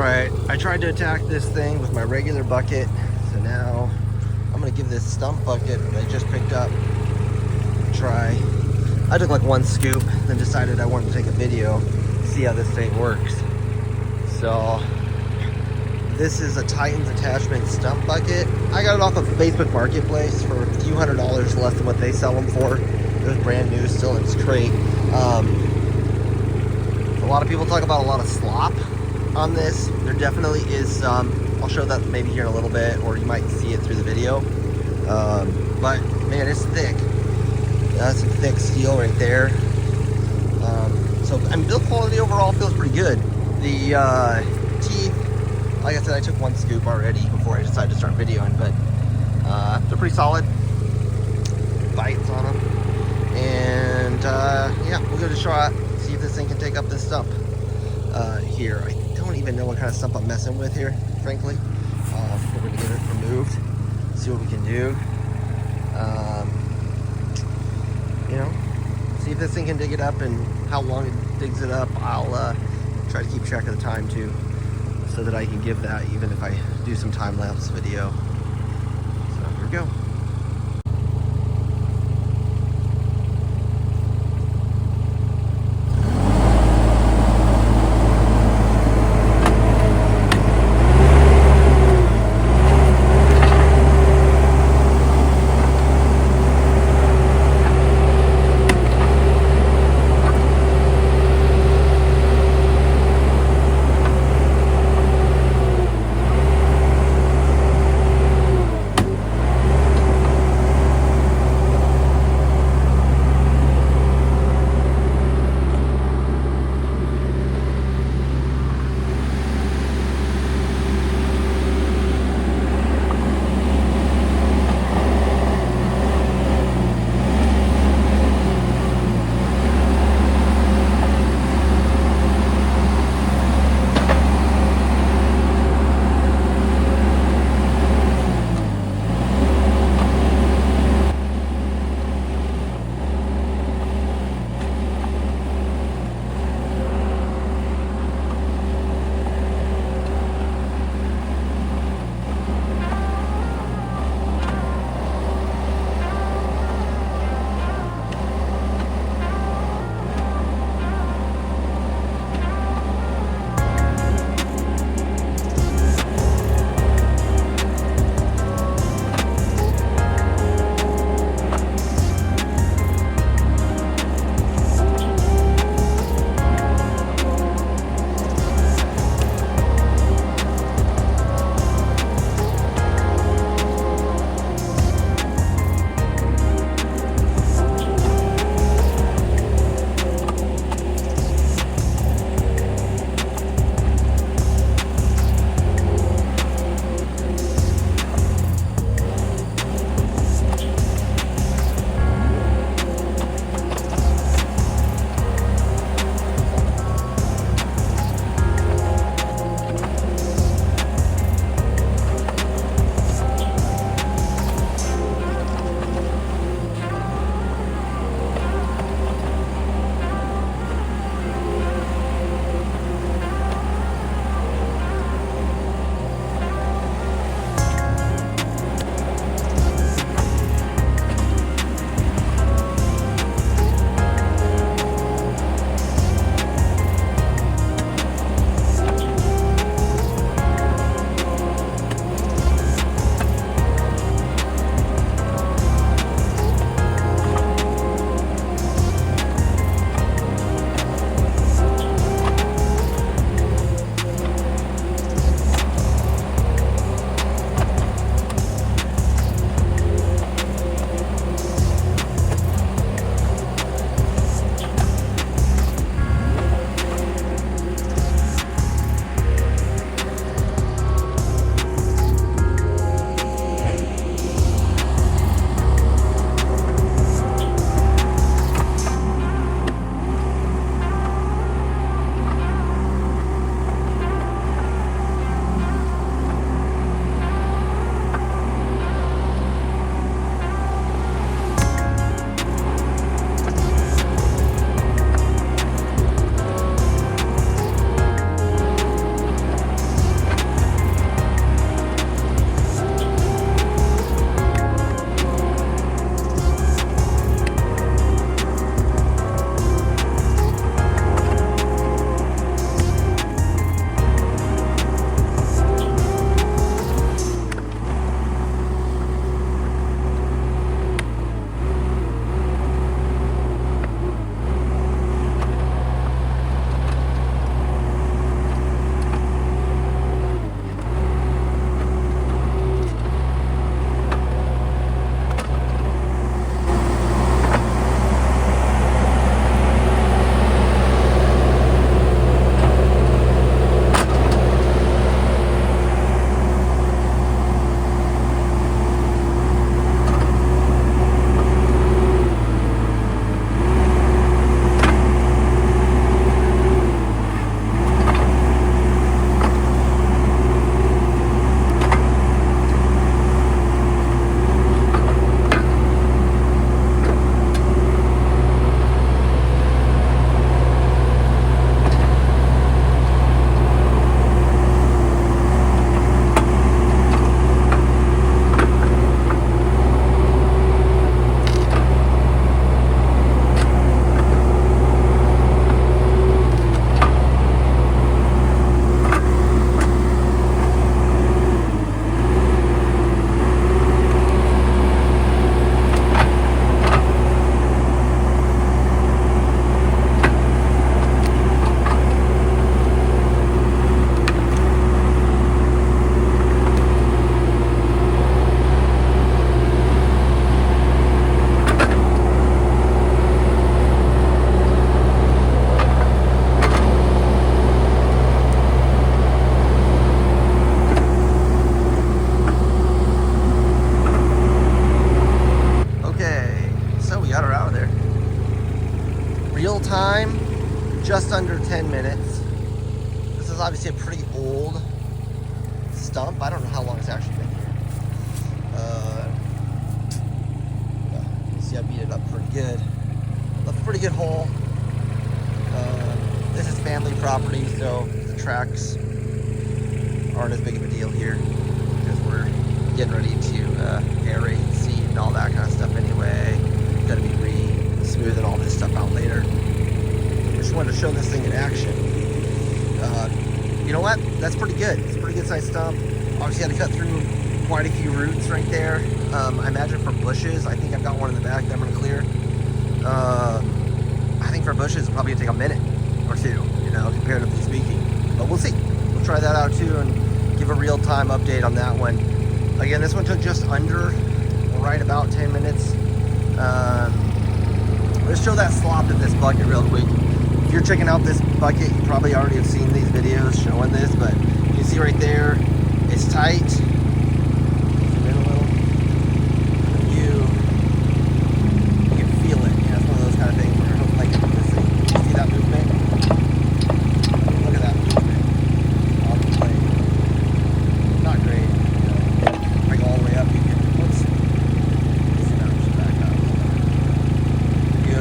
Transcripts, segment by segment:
Alright, I tried to attack this thing with my regular bucket, so now I'm gonna give this stump bucket that I just picked up a try. I took like one scoop, then decided I wanted to take a video, see how this thing works. So, this is a Titan's Attachment stump bucket. I got it off of Facebook Marketplace for a few $100s less than what they sell them for. It was brand new, still in its crate. A lot of people talk about a lot of slop on this. There definitely is some. I'll show that maybe here in a little bit, or you might see it through the video. But man, it's thick. That's some thick steel right there. So I mean, build quality overall feels pretty good. The teeth, like I said, I took one scoop already before I decided to start videoing, but they're pretty solid. Bites on them, and yeah, we'll give it a shot. See if this thing can take up this stump here. I don't even know what kind of stump I'm messing with here, frankly. We're gonna get it removed, see what we can do. You know, see if this thing can dig it up and how long it digs it up. I'll try to keep track of the time too, so that I can give that even if I do some time-lapse video. So here we go. is obviously a pretty old stump. I don't know how long it's actually been here. Yeah, you see I beat it up pretty good. Left a pretty good hole. This is family property, so the tracks aren't as big of a deal here because we're getting ready to aerate and seed and all that kind of stuff anyway. Gotta be re-smoothing all this stuff out later. Just wanted to show this thing in action. You know what? That's pretty good. It's a pretty good sized stump. Obviously had to cut through quite a few roots right there. I imagine for bushes, I think I've got one in the back that I'm gonna clear. I think for bushes it's probably gonna take a minute or two, you know, comparatively speaking. But we'll see. We'll try that out too and give a real-time update on that one. Again, this one took just under, right about 10 minutes. Let's show that slop in this bucket real quick. If you're checking out this bucket, you probably already have seen these videos showing this, but you can see right there, it's tight. Zoom in a little. You can feel it. Yeah, it's one of those kind of things where I like this thing. You see that movement? Look at that movement on the blade. Not great. You know, if I go all the way up, you can, whoops. See now, just back up. You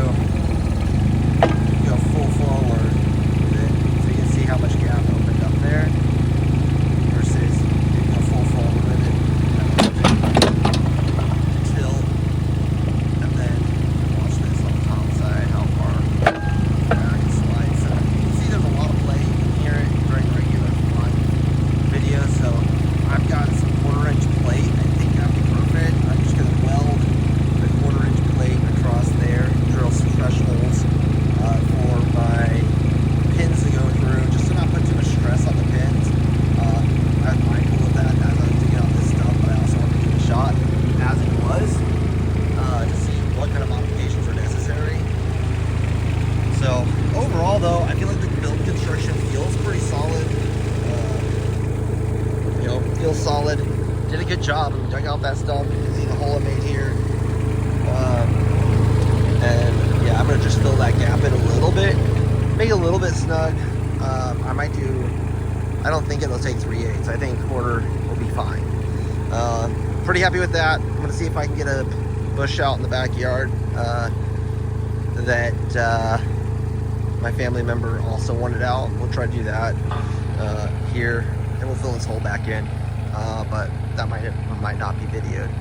go full forward with it, so you can see how much gap opened up there versus you go full forward with it, tilt, and then watch this on the top side, how far back it slides. So you can see there's a lot of play. You can hear it very regular on video. So I've got some 1/4-inch plate. I think that'd be perfect. I'm just gonna weld the 1/4-inch plate across there, drill some fresh holes for my pins to go through, just to not put too much stress on the pins. I was mindful of that as I was digging out this stuff, but I also wanted to do the shot as it was to see what kind of modifications are necessary. So overall, though, I feel like the build construction feels pretty solid. You know, feels solid. Did a good job. I dug out that stump. You can see the hole I made here. And yeah, I'm gonna just fill that gap in a little bit, make it a little bit snug. I might do, I don't think it'll take 3/8. I think 1/4 will be fine. Pretty happy with that. I'm gonna see if I can get a bush out in the backyard that my family member also wanted out. We'll try to do that here, and we'll fill this hole back in. But that might not be videoed.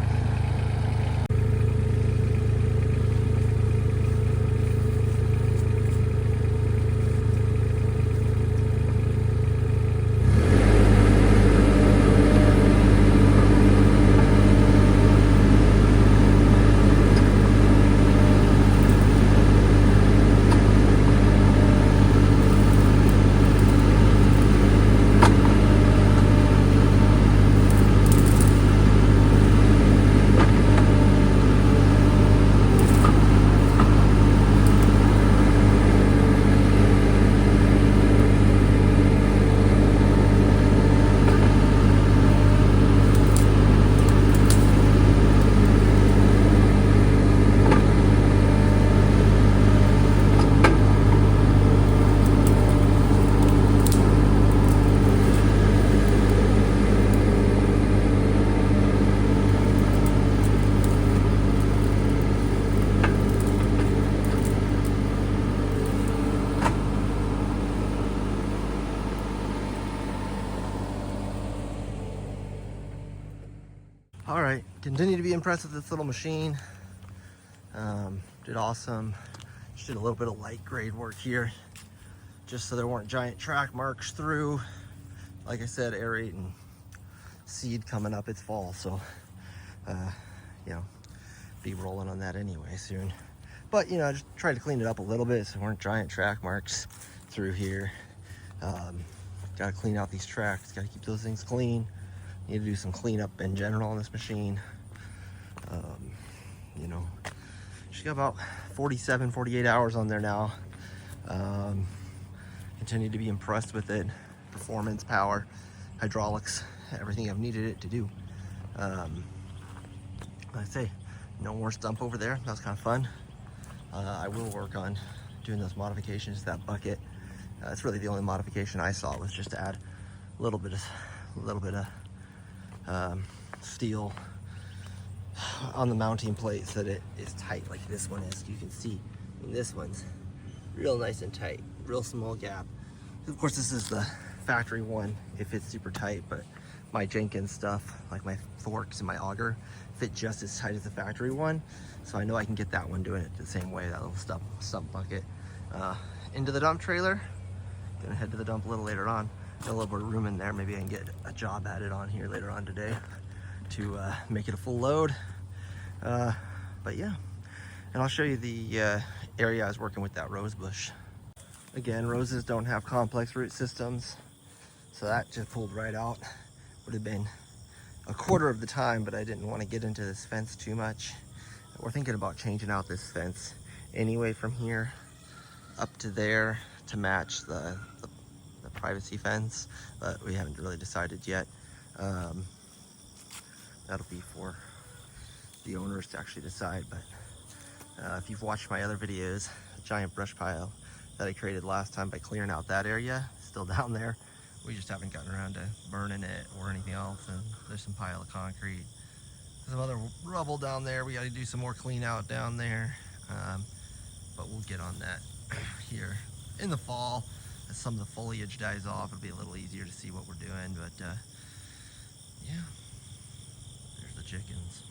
All right, continue to be impressed with this little machine. Did awesome. Just did a little bit of light grade work here, just so there weren't giant track marks through. Like I said, aerate and seed coming up. It's fall, so you know, be rolling on that anyway soon. But you know, I just tried to clean it up a little bit so there weren't giant track marks through here. Got to clean out these tracks. Got to keep those things clean. Need to do some cleanup in general on this machine. You know, she's got about 47, 48 hours on there now. Continue to be impressed with it. Performance, power, hydraulics, everything I've needed it to do. Like I say, no more stump over there. That was kind of fun. I will work on doing those modifications to that bucket That's really the only modification I saw, was just to add a little bit of steel on the mounting plate so that it is tight like this one is. You can see, I mean, this one's real nice and tight, real small gap. Of course, this is the factory one if it's super tight, but my Jenkins stuff, like my forks and my auger, fit just as tight as the factory one. So I know I can get that one doing it the same way, that little stump bucket. Into the dump trailer. Gonna head to the dump a little later on. Got a little bit of room in there. Maybe I can get a job added on here later on today to make it a full load. But yeah, and I'll show you the area I was working with, that rose bush. Again, roses don't have complex root systems, so that just pulled right out. Would have been a quarter of the time, but I didn't want to get into this fence too much. We're thinking about changing out this fence anyway from here up to there to match the privacy fence, but we haven't really decided yet. That'll be for the owners to actually decide. But if you've watched my other videos, the giant brush pile that I created last time by clearing out that area, still down there. We just haven't gotten around to burning it or anything else. And there's some pile of concrete, some other rubble down there. We got to do some more clean out down there. But we'll get on that here in the fall. As some of the foliage dies off, it'll be a little easier to see what we're doing. But yeah, there's the chickens.